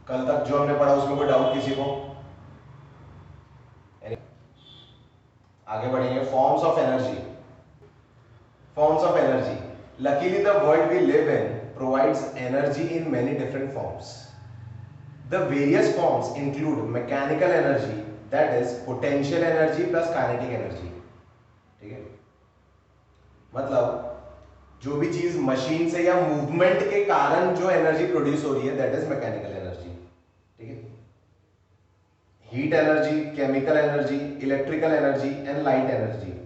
कल तक जो हमने पढ़ा उसमें कोई डाउट किसी को? आगे बढ़ेंगे। Forms of energy. Forms of energy. Luckily, the world we live in provides energy in many different forms. The various forms include mechanical energy, that is potential energy plus kinetic energy. ठीक है, मतलब जो भी चीज machine से या movement के कारण जो एनर्जी प्रोड्यूस हो रही है दैट इज मैकेनिकल एनर्जी। ठीक है, heat energy, chemical energy, electrical energy and light energy.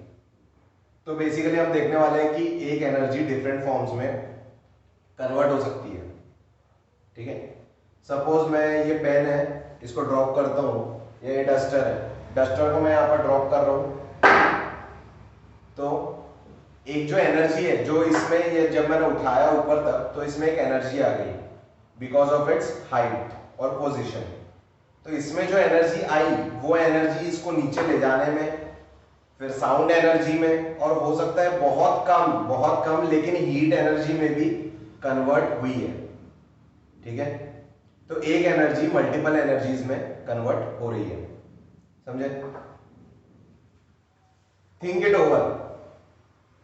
तो बेसिकली हम देखने वाले हैं कि एक एनर्जी डिफरेंट फॉर्म्स में कन्वर्ट हो सकती है। ठीक है, सपोज मैं ये पेन है इसको ड्रॉप करता हूँ, ये डस्टर है, डस्टर को मैं यहाँ पर ड्रॉप कर रहा हूँ, तो एक जो एनर्जी है जो इसमें, ये जब मैंने उठाया ऊपर तक तो इसमें एक एनर्जी आ गई बिकॉज ऑफ इट्स हाइट और पोजिशन। तो इसमें जो एनर्जी आई वो एनर्जी इसको नीचे ले जाने में, फिर साउंड एनर्जी में, और हो सकता है बहुत कम लेकिन हीट एनर्जी में भी कन्वर्ट हुई है। ठीक है, तो एक एनर्जी मल्टीपल एनर्जीज में कन्वर्ट हो रही है। समझे? Think it over.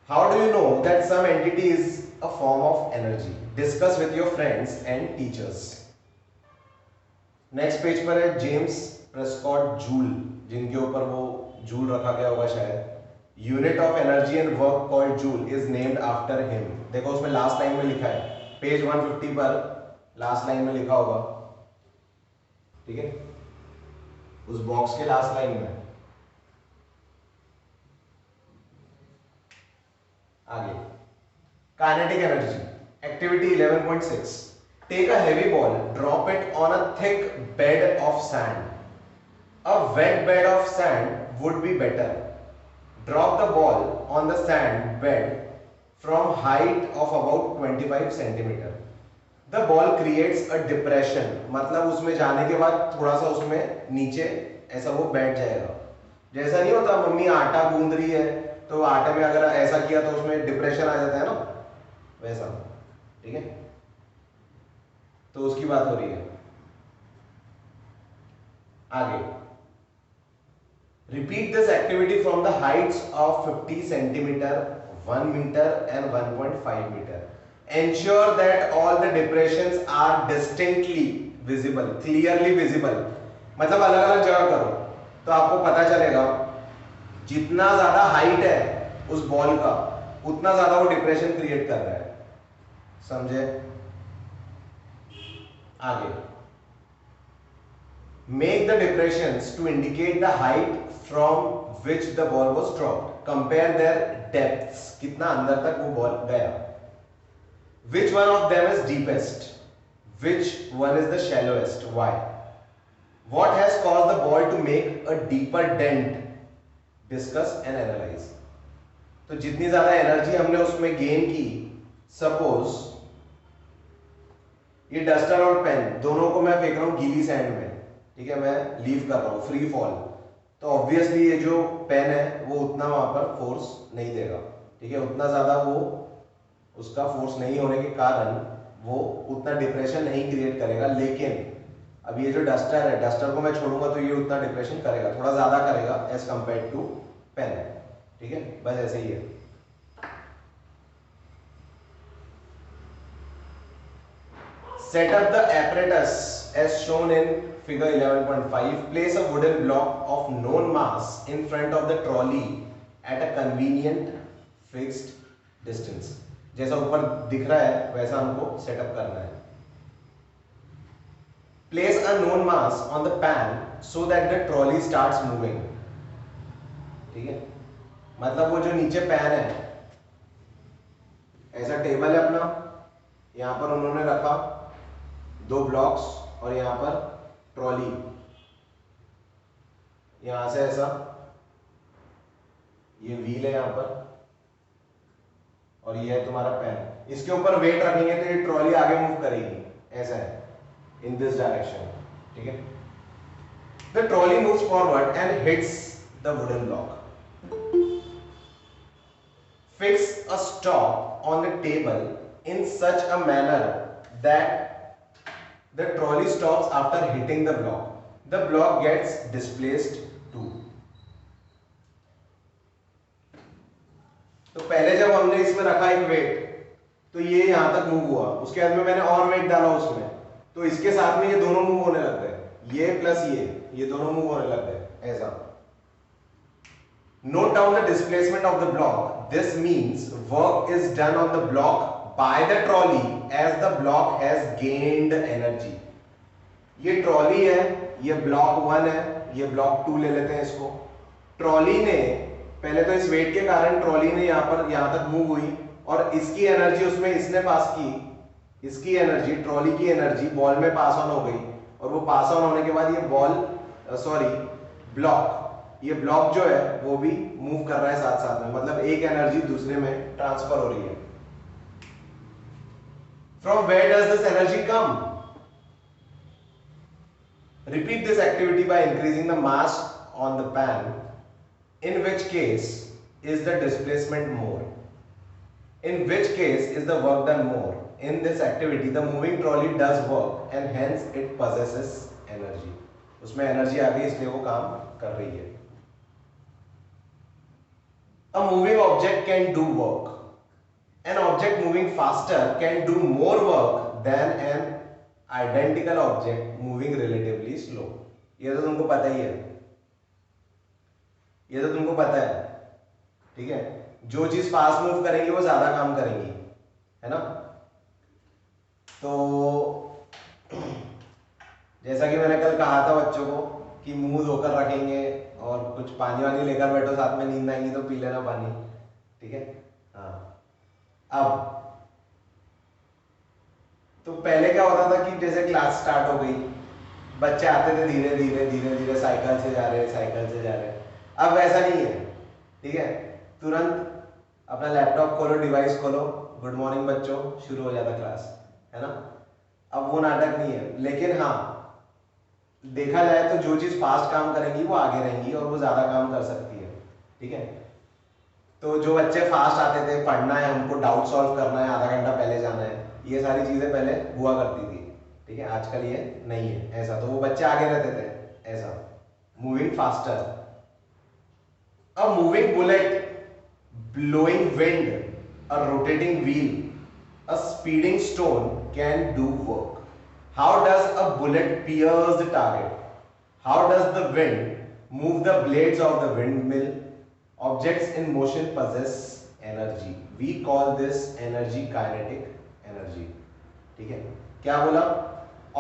How do you know that some entity is a form of energy? Discuss with your friends and teachers. Next page पर है जेम्स प्रेस्कॉट जूल, जिनके ऊपर वो जूल रखा गया होगा शायद। Unit of energy and work called joule is named after him. देखो उसमें लास्ट लाइन में लिखा है, पेज 150 पर लास्ट लाइन में लिखा होगा। ठीक है, उस बॉक्स के लास्ट लाइन में आगे kinetic energy. Activity 11.6। Take a heavy ball, drop it on a thick bed of sand. A wet bed of sand would be better. Drop the ball on the sand bed from height of about 25 centimeter. The ball creates a depression. मतलब उसमें जाने के बाद थोड़ा सा उसमें नीचे ऐसा वो बैठ जाएगा। जैसा नहीं होता मम्मी आटा गूंद रही है तो आटे में अगर ऐसा किया तो उसमें डिप्रेशन आ जाता है ना, वैसा। ठीक है, तो उसकी बात हो रही है। आगे repeat this activity from the heights of 50 centimeter, 1 meter and 1.5 meter. Ensure that all the depressions are distinctly visible, clearly visible. मतलब अलग अलग जगह करो तो आपको पता चलेगा जितना ज्यादा हाइट है उस बॉल का उतना ज्यादा वो डिप्रेशन क्रिएट कर रहा है। समझे? आगे make the depressions to indicate the height from which the ball was dropped. Compare their depths, कितना अंदर तक वो बॉल गया। Which one of them is deepest? Which one is the shallowest? Why? What has caused the ball to make a deeper dent? Discuss and analyze. तो जितनी ज्यादा energy हमने उसमें गेन की, सपोज ये डस्टर और पेन दोनों को मैं फेंक रहा हूं गीली सैंड में। ठीक है, मैं लीव कर रहा हूं फ्री फॉल, तो ऑब्वियसली ये जो पेन है वो उतना वहां पर फोर्स नहीं देगा। ठीक है, उतना ज्यादा वो उसका फोर्स नहीं होने के कारण वो उतना डिप्रेशन नहीं क्रिएट करेगा। लेकिन अब ये जो डस्टर है, डस्टर को मैं छोड़ूंगा तो ये उतना डिप्रेशन करेगा, थोड़ा ज्यादा करेगा एज कंपेयर टू पेन। ठीक है, बस ऐसे ही है। Set up the apparatus as shown in figure 11.5. Place a wooden block of known mass in front of the trolley at a convenient fixed distance. जैसा ऊपर दिख रहा है वैसा हमको सेटअप करना है। Place a known mass on the pan so that the trolley starts moving. ठीक है, मतलब वो जो नीचे पैन है, ऐसा टेबल है अपना, यहां पर उन्होंने रखा दो ब्लॉक्स और यहां पर ट्रॉली, यहां से ऐसा ये व्हील है यहां पर और ये है तुम्हारा पेन। इसके ऊपर वेट रखेंगे तो ये ट्रॉली आगे मूव करेगी, ऐसा है इन दिस डायरेक्शन। ठीक है, the trolley moves forward and hits the wooden block. Fix a stop on the table in such a manner that The trolley stops after hitting the block. The block gets displaced too. तो पहले जब हमने इसमें रखा एक wait, तो ये यहां तक मूव हुआ, उसके बाद में मैंने और वेट डाला उसमें, तो इसके साथ में ये दोनों मूव होने लग गए, ये प्लस ये दोनों मूव होने लग गए ऐसा. Note down the displacement of the block. This means work is done on the block by the trolley as the block has gained energy. ये ट्रॉली है, ये ब्लॉक 1 है, ये ब्लॉक 2 ले लेते हैं इसको. ट्रॉली ने पहले तो इस वेट के कारण ट्रॉली ने यहां तक मूव हुई और इसकी एनर्जी उसमें इसने पास की, इसकी एनर्जी ट्रॉली की एनर्जी बॉल में पास ऑन हो गई और वो पास ऑन होने के बाद ये ये ब्लॉक जो है वो भी मूव कर रहा है साथ साथ में, मतलब एक एनर्जी दूसरे में ट्रांसफर हो रही है. From where does this energy come? Repeat this activity by increasing the mass on the pan, in which case is the displacement more? In which case is the work done more? In this activity, the moving trolley does work and hence it possesses energy. उसमें energy आ गई इसलिए वो काम कर रही है. A moving object can do work. An object moving faster can do more work than an identical object moving relatively slow. ये तो तुमको पता ही है, ये तो तुमको पता है, ठीक है. जो चीज फास्ट मूव करेंगी वो ज्यादा काम करेंगी, है ना. तो जैसा कि मैंने कल कहा था बच्चों को कि मुंह धोकर रखेंगे और कुछ पानी वानी लेकर बैठो, साथ में नींद आएंगी तो पी लेना पानी, ठीक है. हाँ, अब तो पहले क्या होता था कि जैसे क्लास स्टार्ट हो गई, बच्चे आते थे धीरे धीरे साइकिल से जा रहे. अब वैसा नहीं है, ठीक है. तुरंत अपना लैपटॉप खोलो, डिवाइस खोलो, गुड मॉर्निंग बच्चों, शुरू हो जाता क्लास, है ना. अब वो नाटक नहीं है, लेकिन हाँ देखा जाए तो जो चीज फास्ट काम करेंगी वो आगे रहेंगी और वो ज्यादा काम कर सकती है, ठीक है. तो जो बच्चे फास्ट आते थे, पढ़ना है उनको, डाउट सॉल्व करना है, आधा घंटा पहले जाना है, ये सारी चीजें पहले हुआ करती थी, ठीक है. आजकल ये नहीं है ऐसा, तो वो बच्चे आगे रहते थे ऐसा. Moving faster. A moving bullet, blowing wind, a rotating wheel, a speeding stone can do work. How does a bullet pierce the target? How does the wind move the blades of the windmill? Objects in motion possess energy. We call this energy kinetic energy. ठीक है, क्या बोला?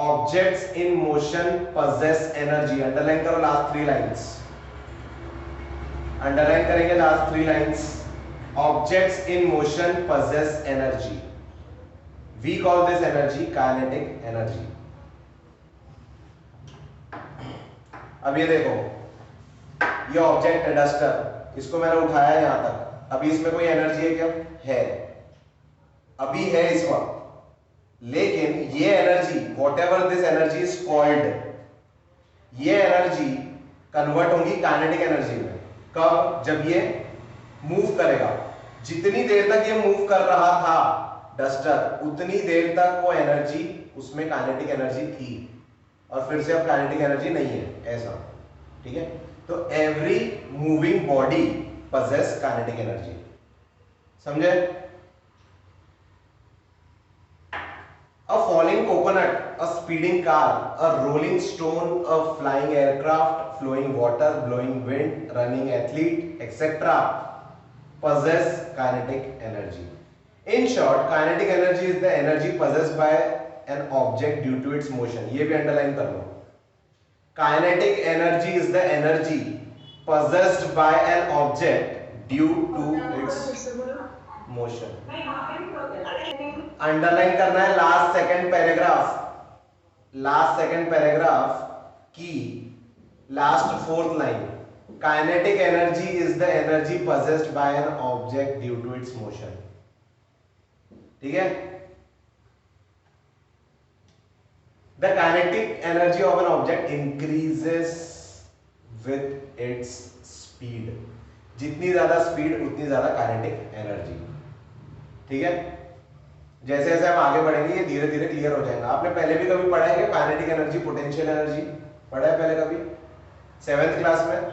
Objects in motion possess energy. Underline करो last 3 lines, underline करेंगे last 3 lines. Objects in motion possess energy. We call this energy kinetic energy. अब ये देखो, ये ऑब्जेक्ट है डस्टर, इसको मैंने उठाया यहां तक, अभी इसमें कोई एनर्जी है क्या? है, अभी है इस वक्त. लेकिन ये energy, what ever this energy is called, ये एनर्जी कन्वर्ट होगी काइनेटिक एनर्जी में. कब? जब ये मूव करेगा. जितनी देर तक ये मूव कर रहा था डस्टर, उतनी देर तक वो एनर्जी उसमें काइनेटिक एनर्जी थी और फिर से अब काइनेटिक एनर्जी नहीं है ऐसा, ठीक है. तो every moving body possess kinetic energy. समझे? A falling coconut, a speeding car, a rolling stone, a flying aircraft, flowing water, blowing wind, running athlete, etc. possess kinetic energy. In short, kinetic energy is the energy possessed by an object due to its motion. ये भी underline कर लो. Kinetic energy is the energy possessed by an object due to its motion. Underline करना है last second paragraph की last 4th line. Kinetic energy is the energy possessed by an object due to its motion. ठीक है. The kinetic energy of an object increases with its speed. जितनी ज्यादा speed उतनी ज्यादा kinetic energy. ठीक है. जैसे जैसे हम आगे बढ़ेंगे ये धीरे धीरे क्लियर हो जाएगा। आपने पहले भी कभी पढ़ा है क्या काइनेटिक एनर्जी, पोटेंशियल एनर्जी? पढ़ा है पहले कभी? सेवेंथ क्लास में,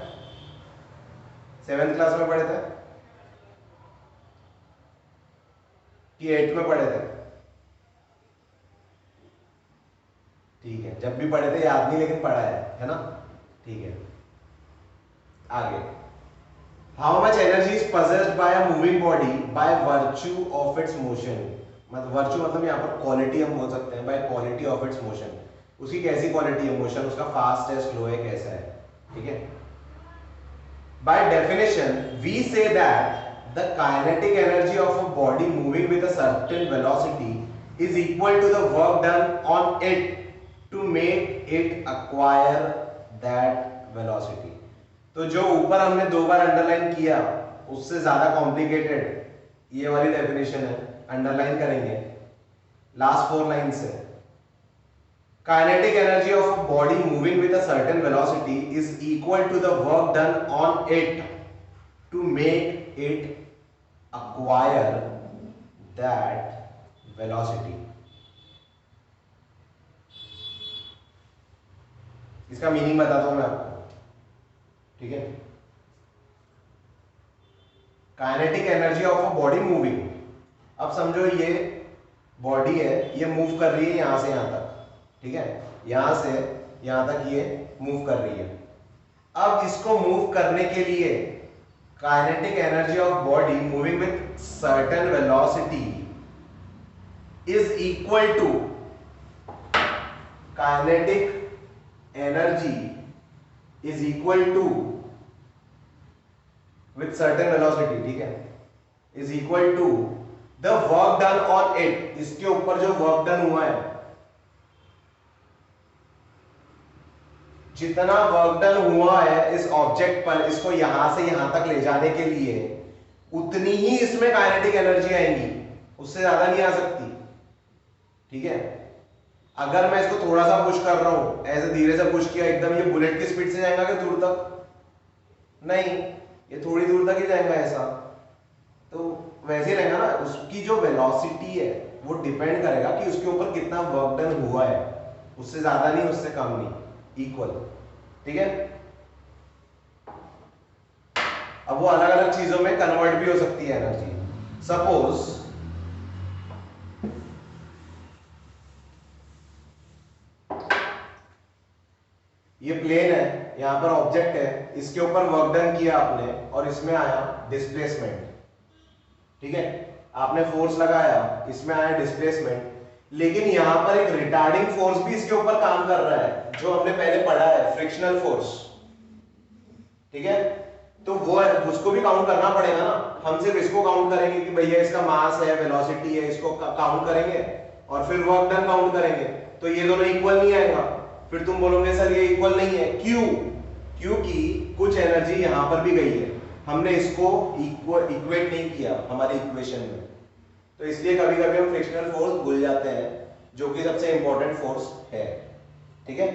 सेवेंथ क्लास में पढ़े थे कि एट्थ में पढ़े थे? ठीक है, जब भी पढ़े थे याद नहीं, लेकिन पढ़ा है ना? ठीक है, आगे। How much energy is possessed by a moving body by virtue of its motion. मतलब वर्च्यू मतलब यहाँ पर क्वालिटी हम बोल सकते हैं, by quality of its motion. उसकी कैसी क्वालिटी है मोशन, उसका फास्ट है, स्लो है, कैसा है? ठीक है। By definition we say that the kinetic energy of a body moving with a certain velocity is equal to the work done on it to make it acquire that velocity। तो जो ऊपर हमने 2 बार underline किया उससे ज्यादा complicated ये वाली definition है, अंडरलाइन करेंगे लास्ट 4 लाइन से। kinetic energy of a body moving with a certain velocity is equal to the work done on it to make it acquire that velocity। इसका मीनिंग बताता हूं मैं आपको, ठीक है। Kinetic energy of a body moving, अब समझो ये बॉडी है, ये मूव कर रही है यहां से यहां तक, ठीक है, यहां से यहां तक ये मूव कर रही है। अब इसको मूव करने के लिए kinetic energy of body moving with certain velocity is equal to kinetic energy is equal to with certain velocity, ठीक है, is equal to the work done on it। इसके ऊपर जो वर्क डन हुआ है, जितना वर्क डन हुआ है इस ऑब्जेक्ट पर, इसको यहां से यहां तक ले जाने के लिए, उतनी ही इसमें काइनेटिक एनर्जी आएगी, उससे ज्यादा नहीं आ सकती, ठीक है। अगर मैं इसको थोड़ा सा पुश कर रहा हूं, ऐसे धीरे से पुश किया एकदम, ये बुलेट की स्पीड से जाएगा कि दूर तक? नहीं, ये थोड़ी दूर तक ही जाएगा ऐसा, तो वैसे ही रहेगा ना। उसकी जो वेलोसिटी है वो डिपेंड करेगा कि उसके ऊपर कितना वर्क डन हुआ है, उससे ज्यादा नहीं, उससे कम नहीं, इक्वल, ठीक है। अब वो अलग अलग चीजों में कन्वर्ट भी हो सकती है एनर्जी। सपोज ये प्लेन है, यहां पर ऑब्जेक्ट है, इसके ऊपर वर्क डन किया आपने और इसमें आया डिस्प्लेसमेंट, ठीक है, आपने फोर्स लगाया, इसमें आया डिस्प्लेसमेंट, लेकिन यहां पर एक रिटार्डिंग फोर्स भी इसके ऊपर काम कर रहा है, जो हमने पहले पढ़ा है, फ्रिक्शनल फोर्स, ठीक है। तो वो उसको भी काउंट करना पड़ेगा ना। हम सिर्फ इसको काउंट करेंगे कि भैया इसका मास है, वेलोसिटी है, इसको काउंट करेंगे और फिर वर्क डन काउंट करेंगे, तो ये दोनों इक्वल नहीं आएगा। फिर तुम बोलोगे सर ये इक्वल नहीं है, क्यों? क्योंकि कुछ एनर्जी यहां पर भी गई है, हमने इसको इक्वेट नहीं किया हमारे इक्वेशन में, तो इसलिए कभी कभी हम फ्रिक्शनल फोर्स भूल जाते हैं, जो कि सबसे इंपॉर्टेंट फोर्स है, ठीक है।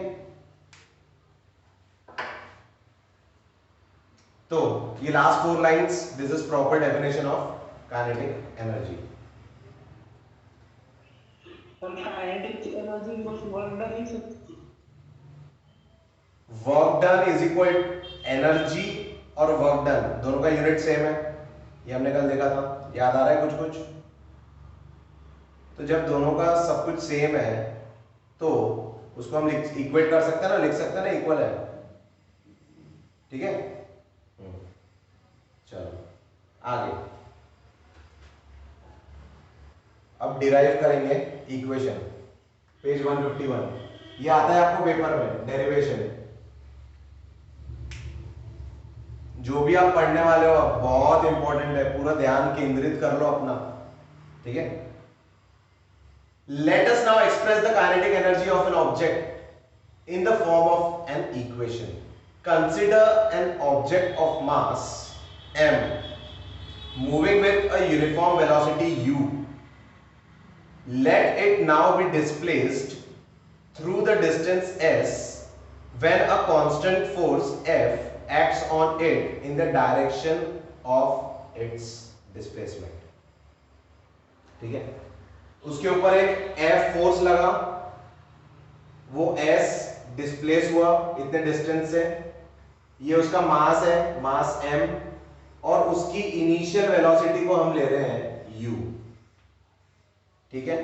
तो ये last 4 lines, this is proper definition of kinetic energy. Kinetic energy work done is equal energy और वर्क डन दोनों का यूनिट सेम है, ये हमने कल देखा था, याद आ रहा है कुछ कुछ? तो जब दोनों का सब कुछ सेम है तो उसको हम इक्वेट कर सकते हैं ना, लिख सकते हैं ना, इक्वल है, ठीक है। चलो आगे, अब डिराइव करेंगे इक्वेशन, पेज 151, ये आता है आपको पेपर में, डेरिवेशन। जो भी आप पढ़ने वाले हो बहुत इंपॉर्टेंट है, पूरा ध्यान केंद्रित कर लो अपना, ठीक है। Let us now express the kinetic energy of an object in the form of an equation. Consider an object of mass m moving with a uniform velocity u. Let it now be displaced through the distance s when a constant force F acts on it in the direction of its displacement, ठीक है। उसके ऊपर एक F force लगा, वो S displace हुआ इतने distance से, ये उसका मास है, मास m, और उसकी इनिशियल वेलोसिटी को हम ले रहे हैं u। ठीक है,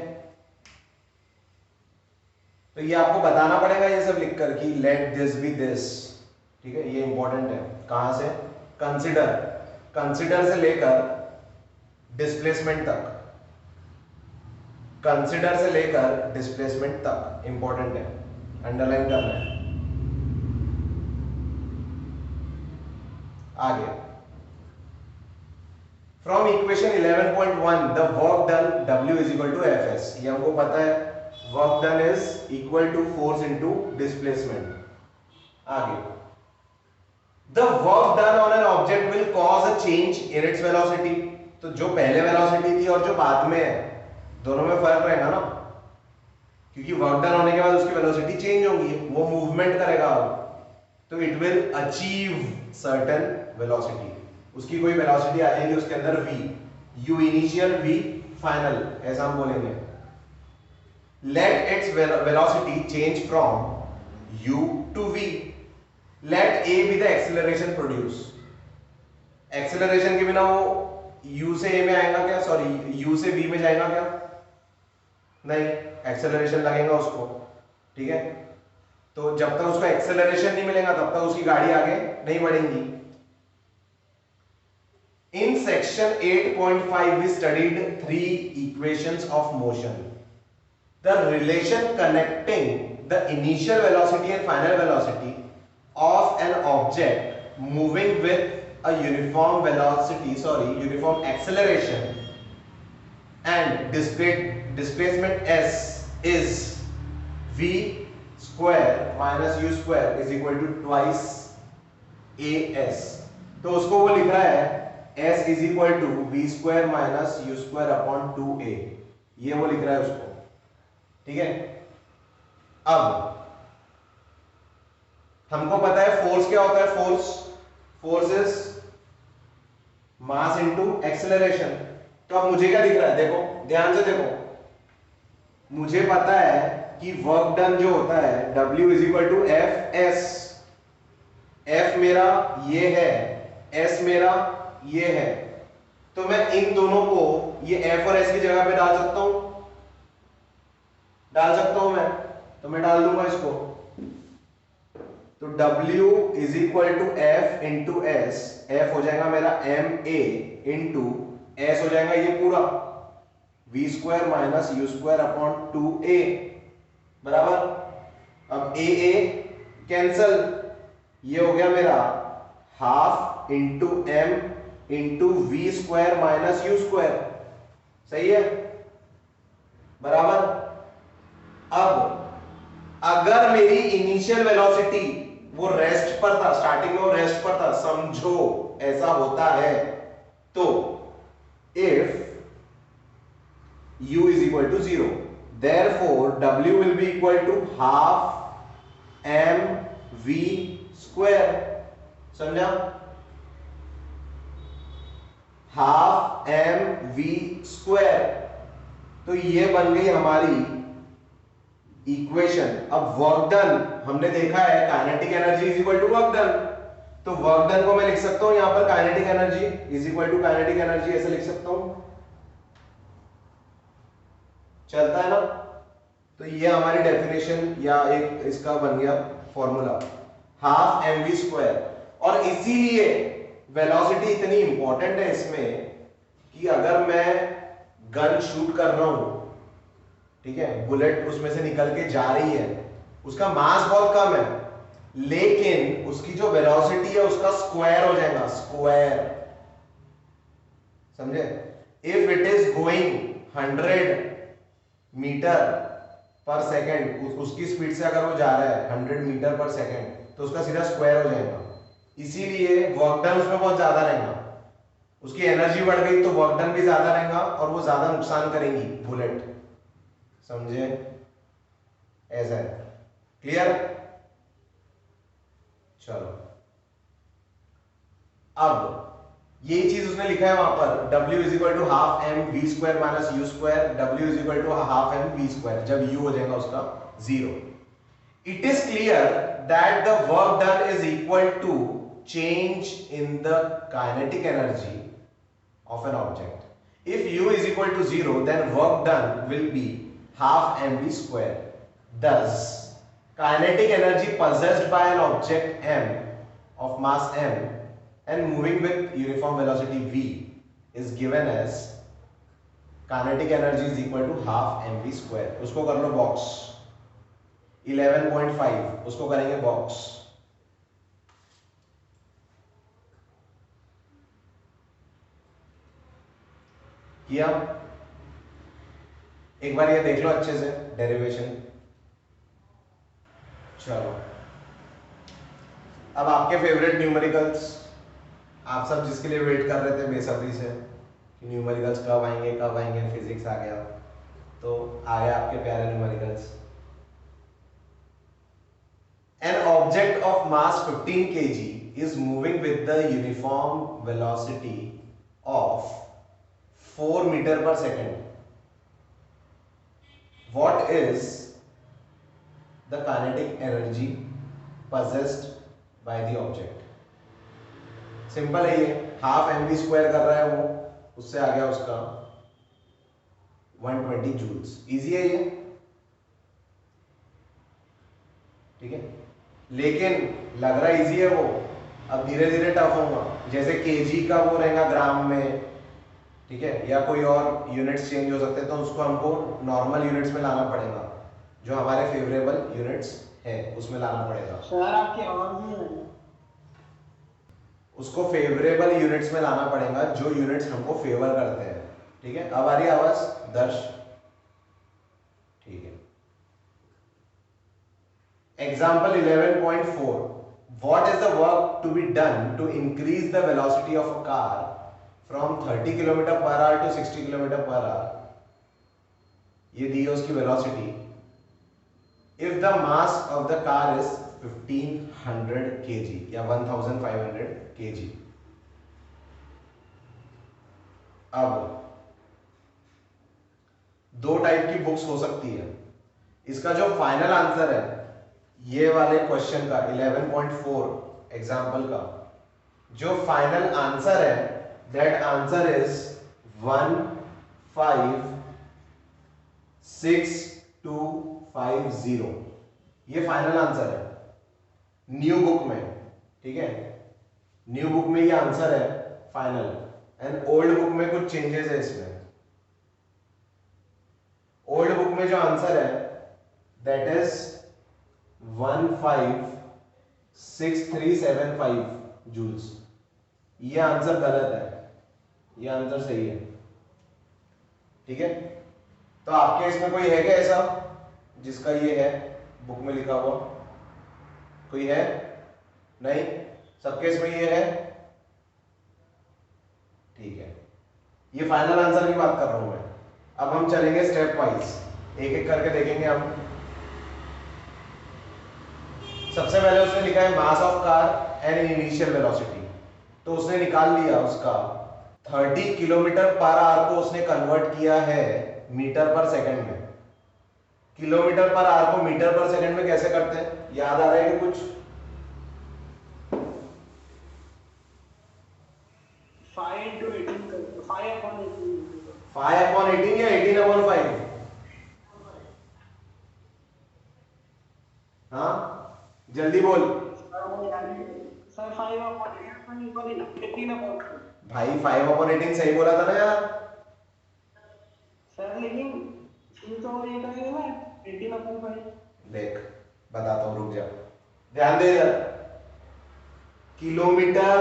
तो ये आपको बताना पड़ेगा ये सब लिखकर कि लेट दिस बी दिस। ठीक है, ये इंपॉर्टेंट है। कहां से? कंसिडर, कंसिडर से लेकर डिस्प्लेसमेंट तक, कंसिडर से लेकर डिस्प्लेसमेंट तक इंपॉर्टेंट है, अंडरलाइन करना है। आगे from equation 11.1 the work done W is equal to F S, ये हमको पता है, work done is equal to force into displacement. आगे the work done on an object will cause a change in its velocity, तो जो पहले velocity थी और जो बाद में है दोनों में फर्क रहेगा ना, क्योंकि वर्क डन होने के बाद उसकी वेलोसिटी चेंज होगी, वो मूवमेंट करेगा, तो it will achieve certain velocity, उसकी कोई वेलोसिटी आ जाएगी उसके अंदर v, u initial v final, ऐसा हम बोलेंगे। Let its velocity change from u to v, let a be the acceleration produce, acceleration के बिना वो u से a में आएगा क्या, सॉरी u से v में जाएगा क्या? नहीं, एक्सेलरेशन लगेगा उसको। ठीक है, तो जब तक उसको एक्सेलरेशन नहीं मिलेगा तब तक उसकी गाड़ी आगे नहीं बढ़ेगी। In section 8.5 we studied three equations of motion. The relation connecting the initial velocity and final velocity of an object moving with a uniform velocity, uniform acceleration and displacement s is v square minus u square is equal to twice as। तो उसको वो लिख रहा है s is equal to V square minus U square upon 2a, ये वो लिख रहा है उसको। ठीक है, अब हमको पता है फोर्स क्या होता है, force is mass into acceleration. तो अब मुझे क्या दिख रहा है, देखो ध्यान से देखो, मुझे पता है कि वर्क डन जो होता है W is equal to F S, F मेरा ये है, एस मेरा ये है, तो मैं इन दोनों को ये एफ और एस की जगह पे डाल सकता हूं मैं, तो मैं डाल दूंगा इसको, तो W is equal to F into S, F हो जाएगा मेरा एम ए इंटू एस हो जाएगा ये पूरा v square minus U square upon 2a बराबर। अब a कैंसल, ये हो गया मेरा half into m into V square minus U square, सही है बराबर। अब अगर मेरी इनिशियल वेलोसिटी वो रेस्ट पर था, स्टार्टिंग में वो रेस्ट पर था, समझो ऐसा होता है, तो if u is equal to 0, therefore w will be equal to half mv square, समझा, हाफ mv square। तो ये बन गई हमारी इक्वेशन। अब वर्क डन हमने देखा है, kinetic energy is equal to work done, तो वर्क डन को मैं लिख सकता हूं यहां पर kinetic energy is equal to kinetic energy, ऐसे लिख सकता हूं, चलता है ना। तो ये हमारी डेफिनेशन या एक इसका बन गया फॉर्मूला, हाफ mv स्क्वायर। और इसीलिए वेलोसिटी इतनी इंपॉर्टेंट है इसमें कि अगर मैं गन शूट कर रहा हूं, ठीक है, बुलेट उसमें से निकल के जा रही है, उसका मास बहुत कम है, लेकिन उसकी जो वेलोसिटी है उसका स्क्वायर हो जाएगा, स्क्वायर, समझे। If it is going 100 metre पर सेकेंड, उसकी स्पीड से अगर वो जा रहा है 100 मीटर पर सेकेंड, तो उसका सीधा स्क्वायर हो जाएगा। इसीलिए वर्क डन उसमें बहुत ज्यादा रहेगा, उसकी एनर्जी बढ़ गई तो वर्क डन भी ज्यादा रहेगा और वो ज्यादा नुकसान करेंगी बुलेट, समझे, ऐसा है, क्लियर। चलो अब यही चीज उसने लिखा है वहां पर, W is equal to half M V square minus U square, W is equal to half M V square, जब U हो जाएगा उसका 0. It is clear that the work done is equal to change in the kinetic energy of an object. If U is equal to 0, then work done will be half mv square. Thus, kinetic energy possessed by an object m of mass m and moving with uniform velocity v is given as kinetic energy is equal to half mv square. उसको कर लो box. 11.5 उसको करेंगे box. किया. एक बार ये देख लो अच्छे से डेरिवेशन. चलो अब आपके फेवरेट न्यूमेरिकल्स, आप सब जिसके लिए वेट कर रहे थे बेसब्री से कि न्यूमेरिकल्स कब आएंगे, फिजिक्स आ गया, तो आ गया आपके प्यारे numericals. An object of mass 15 kg is moving with the uniform velocity of 4 meter per second. What is the kinetic energy possessed by the object? Simple है ये, हाफ एम वी स्क्वायर कर रहा है वो, उससे आ गया उसका 120 जूल्स. इजी है ये, ठीक है. लेकिन लग रहा इजी है वो, अब धीरे धीरे टफ होगा. जैसे केजी का वो रहेगा ग्राम में, ठीक है, या कोई और यूनिट्स चेंज हो सकते हैं, तो उसको हमको नॉर्मल यूनिट्स में लाना पड़ेगा, जो हमारे फेवरेबल यूनिट्स है उसमें लाना पड़ेगा. सर आपकी आवाज नहीं आ रही. उसको फेवरेबल यूनिट्स में लाना पड़ेगा, जो यूनिट्स हमको फेवर करते हैं. ठीक है, अब आ रही आवाज दर्श? ठीक है. Example 11.4. What is the work to be done to increase the velocity of a car from 30 km per hour to 60 km per hour? ये दी है उसकी velocity. If the mass of the car is 1500 kg या 1500 kg. अब दो type की books हो सकती है. इसका जो फाइनल आंसर है ये वाले क्वेश्चन का 11.4 एग्जाम्पल का जो फाइनल आंसर है, दैट आंसर इज 156,250. ये फाइनल आंसर है न्यू बुक में. ठीक है, न्यू बुक में ये आंसर है फाइनल, एंड ओल्ड बुक में कुछ चेंजेस है इसमें. ओल्ड बुक में जो आंसर है दैट इज 156,375 जूल्स. ये आंसर गलत है, ये आंसर सही है. ठीक है, तो आपके इसमें कोई है क्या ऐसा जिसका ये है बुक में लिखा हुआ? कोई है? नहीं, सबके इसमें ये है. ठीक है, ये फाइनल आंसर की बात कर रहा हूं मैं. अब हम चलेंगे स्टेप वाइज, एक एक करके देखेंगे हम. सबसे पहले उसने लिखा है mass of car and initial velocity, तो उसने निकाल लिया उसका 30 किलोमीटर पर आवर को उसने कन्वर्ट किया है मीटर पर सेकंड में. किलोमीटर पर आवर को मीटर पर सेकंड में कैसे करते हैं, याद आ रहा है कि कुछ? 5/18 या 18/5? हाँ जल्दी बोल सर. 5/18 भाई. 5/18 सही बोला था ना यार सर, लेकिन तो ये करेंगे ना 18/5. देख बताता हूँ, रुक जा, ध्यान दे इधर. किलोमीटर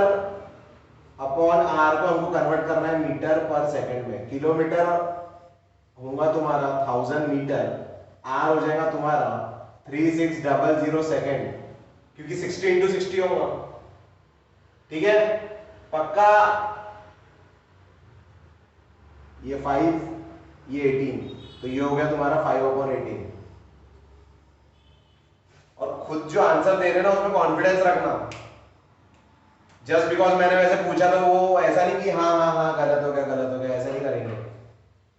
अपॉन आर को हमको कन्वर्ट करना है मीटर पर सेकंड में. किलोमीटर होगा तुम्हारा 1000 मीटर, आर हो जाएगा तुम्हारा 3600 सेकंड, क्योंकि 60 इंटू 60 होगा. ठीक है, पक्का? ये 5, ये 18, तो ये हो गया तुम्हारा 5/18. और खुद जो आंसर दे रहे ना उसमें कॉन्फिडेंस रखना. जस्ट बिकॉज मैंने वैसे पूछा तो वो ऐसा नहीं कि हाँ हाँ हाँ गलत हो गया, ऐसा नहीं करेंगे,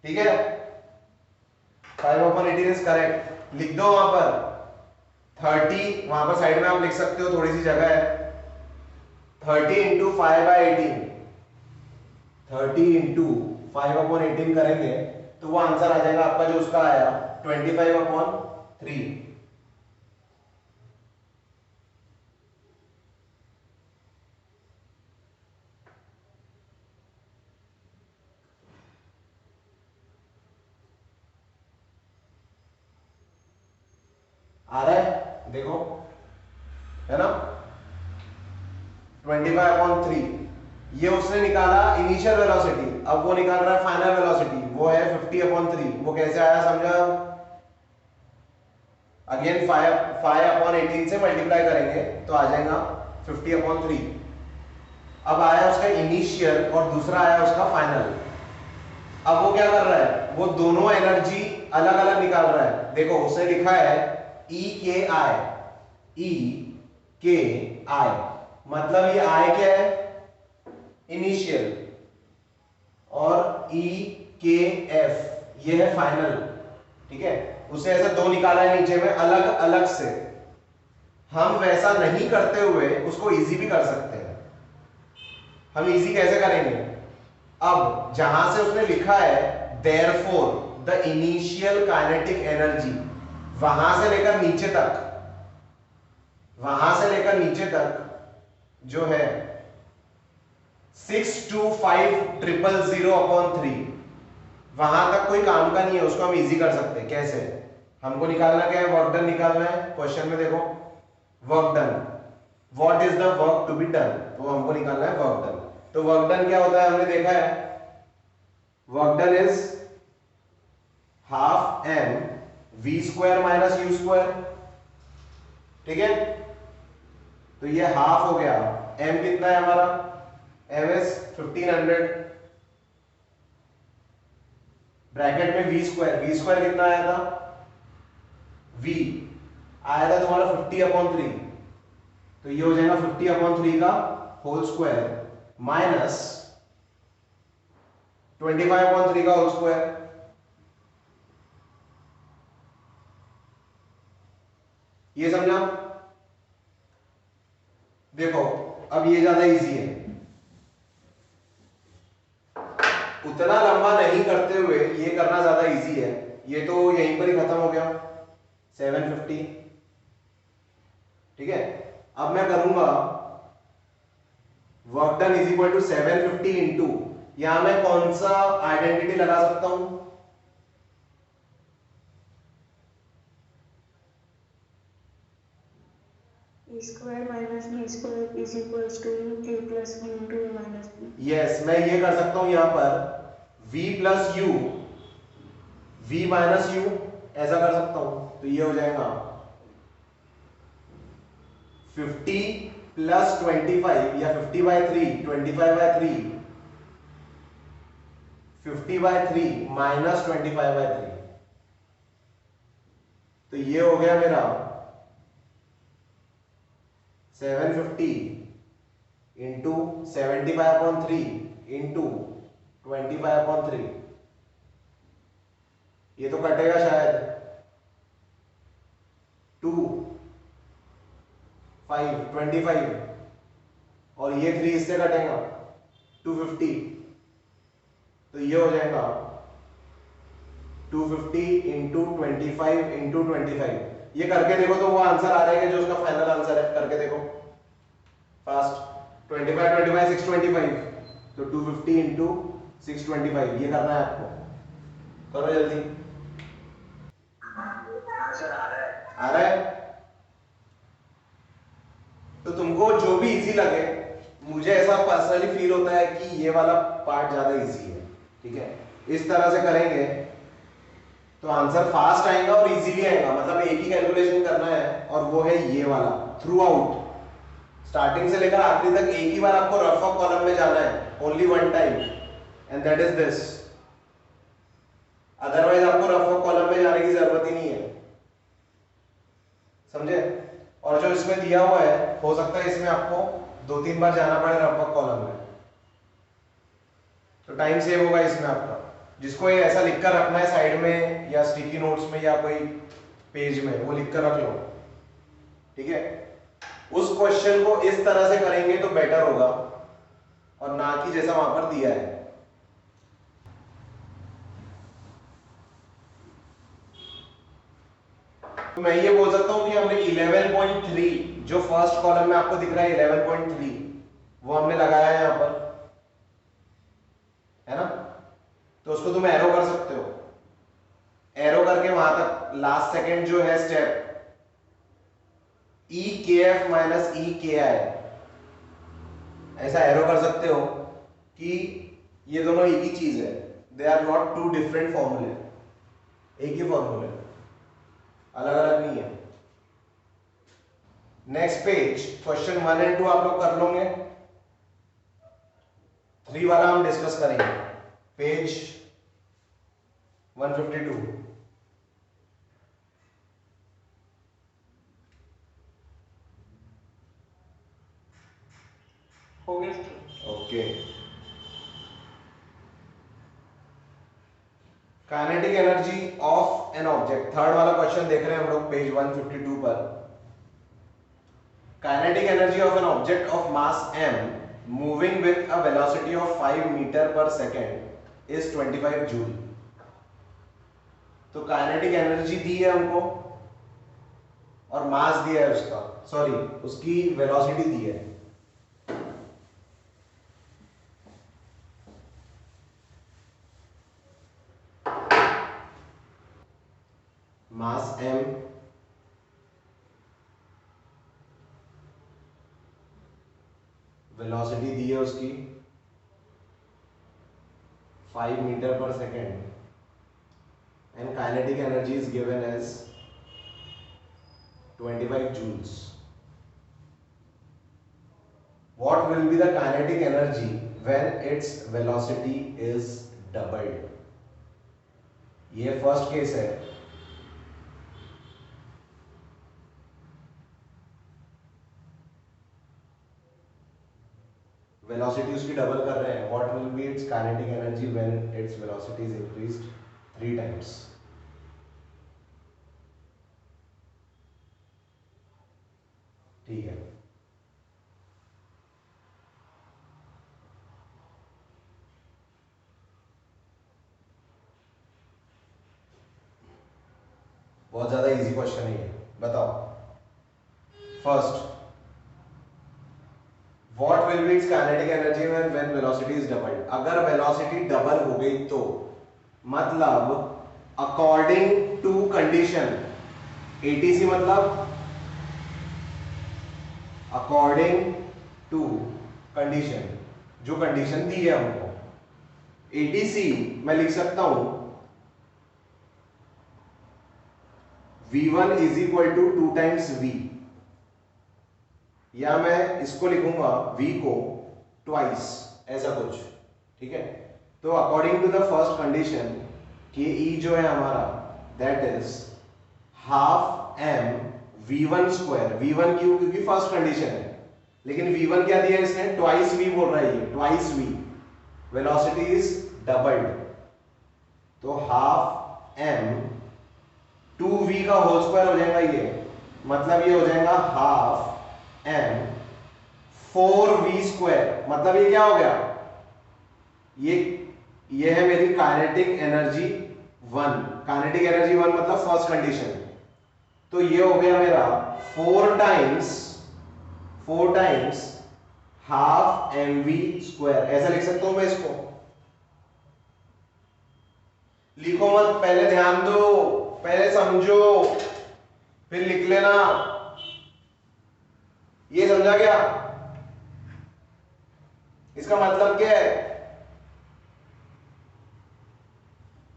ठीक है। 5/18 इज करेक्ट, लिख दो वहां पर 30, वहां पर साइड में आप लिख सकते हो, थोड़ी सी जगह है। 30 इंटू 5/18, 30 इंटू 5/18 करेंगे तो वो आंसर आ जाएगा आपका जो उसका आया 25/3। आ रहा है देखो, है ना। 25/3 ये उसने निकाला इनिशियल वेलोसिटी, अब वो निकाल रहा है फाइनल वेलोसिटी, वो है 50/3। वो कैसे आया समझा? अगेन 5/18 से मल्टीप्लाई करेंगे तो आ जाएगा 50/3। अब आया उसका इनिशियल और दूसरा आया उसका फाइनल। अब वो क्या कर रहा है, वो दोनों एनर्जी अलग अलग निकाल रहा है। देखो उसने लिखा है E K I, मतलब ये I क्या है, इनिशियल, और EKF ये है फाइनल, ठीक है। उसे ऐसे दो निकाला है नीचे में अलग अलग से। हम वैसा नहीं करते हुए उसको इजी भी कर सकते हैं। हम इजी कैसे करेंगे? अब जहां से उसने लिखा है therefore the initial kinetic energy, वहां से लेकर नीचे तक जो है 625,000/3, वहां तक कोई काम का नहीं है, उसको हम इजी कर सकते हैं। कैसे? हमको निकालना क्या है, वर्क डन निकालना है। क्वेश्चन में देखो work done, what is the work to be done, तो हमको निकालना है वर्क डन। तो वर्क डन क्या होता है, हमने देखा है work done is half m v² minus u², ठीक है। तो ये हाफ हो गया, m कितना है हमारा, m इज 1500, ब्रैकेट में v² कितना आया था, v आया था तुम्हारा 50/3, तो ये हो जाएगा 50/3 का होल स्क्वायर माइनस 25/3 का होल स्क्वायर। ये समझा? देखो अब ये ज्यादा इजी है, उतना लंबा नहीं करते हुए ये करना ज्यादा इजी है। ये तो यहीं पर ही खत्म हो गया 750, ठीक है। अब मैं करूंगा work done is equal to 750 into, यहां मैं कौन सा आइडेंटिटी लगा सकता हूं, E² minus B² is equals to A plus V into A minus B। Yes, मैं ये कर सकता हूं यहां पर V plus U, V minus U ऐसा कर सकता हूं। तो ये हो जाएगा 50 प्लस 25 या 50/3, 25/3, 50/3 माइनस 25/3। तो ये हो गया मेरा 750 इंटू 75/3 इंटू 25/3। ये तो कटेगा शायद 2 5 25, और ये 3 इससे कटेगा 250, तो ये हो जाएगा 250 इंटू 25 इंटू 25। ये करके देखो तो वो आंसर आ जाएगा जो उसका फाइनल आंसर है। करके देखो फास्ट, 25 25 625, तो 250 इंटू 625 ये करना है आपको, करो जल्दी। आंसर आ रहा है। आ रहा है? तो तुमको जो भी इजी लगे, मुझे ऐसा पर्सनली फील होता है कि ये वाला पार्ट ज्यादा इजी है, ठीक है। इस तरह से करेंगे तो आंसर फास्ट आएगा और इजीली आएगा, मतलब एक ही कैलकुलेशन करना है, और वो है ये वाला थ्रू आउट, स्टार्टिंग से लेकर आखिरी तक एक ही बार आपको रफ ऑफ कॉलम में जाना है, only one time, and that is this. Otherwise आपको रफ ऑफ कॉलम में जाने की जरूरत ही नहीं है, समझे। और जो इसमें दिया हुआ है, हो सकता है इसमें आपको 2-3 बार जाना पड़े रफ कॉलम में, तो टाइम सेव होगा इसमें आपका। जिसको ये ऐसा लिख कर रखना है साइड में या स्टिकी नोट्स में या कोई पेज में, वो लिख कर रख लो, ठीक है। उस क्वेश्चन को इस तरह से करेंगे तो बेटर होगा, और ना कि जैसा वहां पर दिया है। तो मैं ये बोल सकता हूं कि हमने 11.3 जो फर्स्ट कॉलम में आपको दिख रहा है 11.3 वो हमने लगाया है यहां पर, है ना। तो उसको तुम एरो कर सकते हो, एरो करके वहां तक लास्ट सेकंड जो है स्टेप ई के एफ माइनस ई के आई, ऐसा एरो कर सकते हो कि ये दोनों एक ही चीज है, they are not two different फॉर्मूले, एक ही फॉर्मूले, अलग अलग नहीं है। नेक्स्ट पेज क्वेश्चन 1 और 2 आप लोग कर लोगे, 3 वाला हम डिस्कस करेंगे। पेज 152। हो गया sir. Okay, kinetic energy of an object, third वाला क्वेश्चन देख रहे हैं हम लोग पेज 152 पर। Kinetic energy of an object of mass m moving with a velocity of 5 metre पर सेकेंड इज 25 जूल। तो काइनेटिक एनर्जी दी है हमको और मास दिया है उसका, सॉरी उसकी वेलोसिटी दी है। मास m, वेलोसिटी दी है उसकी 5 मीटर पर second, and kinetic energy is given as 25 joules. What will be the kinetic energy when its velocity is doubled? ये फर्स्ट केस है। वेलोसिटी उसकी डबल कर रहे हैं, what will be it's kinetic energy when its velocity is increased 3 times. ठीक है, बहुत ज्यादा इजी क्वेश्चन है ये, बताओ। First, What will be its kinetic energy when velocity is doubled? अगर velocity डबल हो गई तो मतलब according to condition, ATC मतलब according to condition, जो कंडीशन दी है हमको, ATC मैं लिख सकता हूं V1 is equal to 2 times V, या मैं इसको लिखूंगा v को ट्वाइस, ऐसा कुछ, ठीक है। तो according to the first condition के ई जो है हमारा that is half m v1 square, v1 क्यों, क्योंकि फर्स्ट कंडीशन है, लेकिन v1 क्या दिया है इसने, ट्वाइस v बोल रहा है ये, twice v, velocity is doubled, तो हाफ m 2v का होल स्क्वायर हो जाएगा ये, मतलब ये हो जाएगा हाफ m 4v स्क्वायर, मतलब ये क्या हो गया, ये है मेरी काइनेटिक एनर्जी 1, काइनेटिक एनर्जी 1 मतलब फर्स्ट कंडीशन, तो ये हो गया मेरा 4 टाइम्स हाफ mv स्क्वायर, ऐसा लिख सकता हूं मैं इसको। लिखो मत, पहले ध्यान दो, पहले समझो, फिर लिख लेना। ये समझा क्या, इसका मतलब क्या है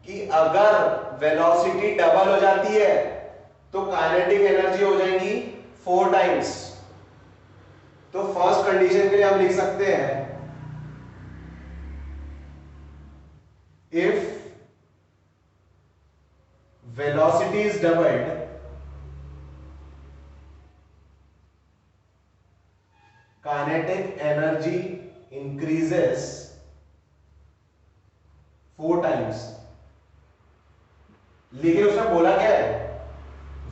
कि अगर वेलोसिटी डबल हो जाती है तो काइनेटिक एनर्जी हो जाएगी 4 टाइम्स। तो फर्स्ट कंडीशन के लिए हम लिख सकते हैं if velocity is doubled kinetic energy increases 4 times. लेकिन उसने बोला क्या है,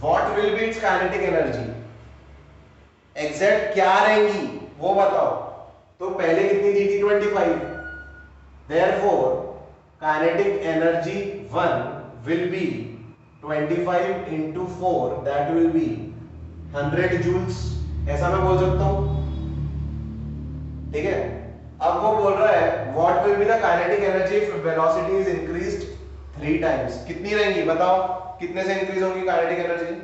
what will be it's kinetic energy, exact क्या रहेंगी वो बताओ। तो पहले कितनी दी थी 25, therefore kinetic energy 1 will be 25 into 4, that will be 100 joules, ऐसा मैं बोल सकता हूं, ठीक है। अब वो बोल रहा है what will be the kinetic energy if velocity is increased 3 times, कितनी रहेंगी बताओ, कितने से इंक्रीज होगी काइनेटिक एनर्जी?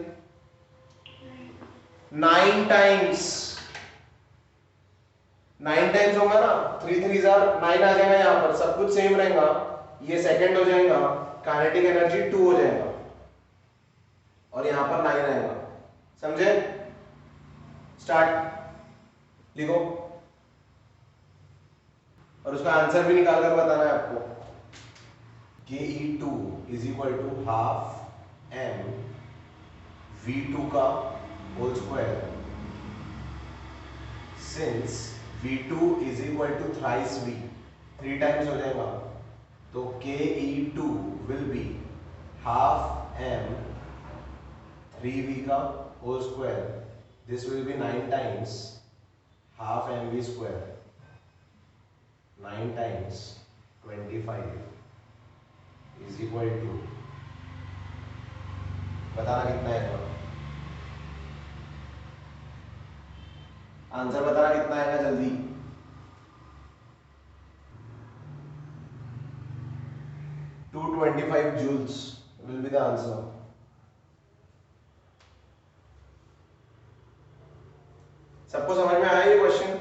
9 टाइम्स। 9 टाइम्स होगा ना, 3 3 9 आ जाएगा, यहां पर सब कुछ सेम रहेगा, ये सेकंड हो जाएगा, काइनेटिक एनर्जी 2 हो जाएगा और यहां पर 9 आएगा, समझे? स्टार्ट, लिखो और उसका आंसर भी निकाल कर बताना है आपको। ke2 is equal to half m v2 का whole square, since v2 is equal to thrice v, 3 times हो जाएगा, तो ke2 will be half m 3v का whole square, this will be 9 times half mv square, 9 times 25 is equal to, बताना कितना आएगा, answer बताना कितना आएगा जल्दी। Two 25 joules will be the answer। सबको समझ में आया ये क्वेश्चन?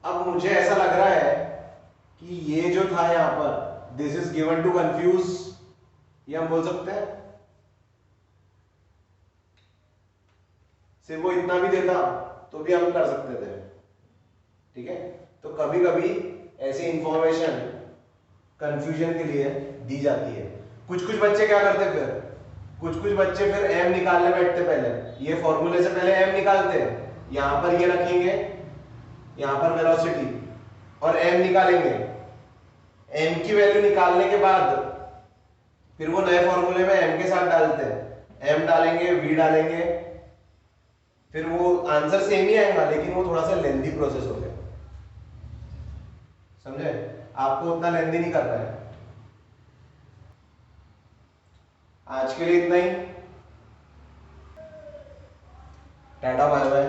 अब मुझे ऐसा लग रहा है कि ये जो था यहां पर, this is given to confuse, ये हम बोल सकते हैं, सिर्फ वो इतना भी देता तो भी हम कर सकते थे, ठीक है। तो कभी कभी ऐसी इंफॉर्मेशन कंफ्यूजन के लिए दी जाती है। कुछ कुछ बच्चे क्या करते, फिर कुछ कुछ बच्चे फिर m निकालने बैठते, पहले ये फॉर्मूले से पहले m निकालते हैं, यहां पर ये रखेंगे, यहां पर वेलोसिटी और m निकालेंगे, m की वैल्यू निकालने के बाद फिर वो नए फॉर्मूले में m के साथ डालते हैं, m डालेंगे, v डालेंगे, फिर वो आंसर सेम ही आएगा, लेकिन वो थोड़ा सा लेंथी प्रोसेस हो गया, समझे? आपको उतना लेंथी नहीं करना है। आज के लिए इतना ही, टाटा बाय बाय।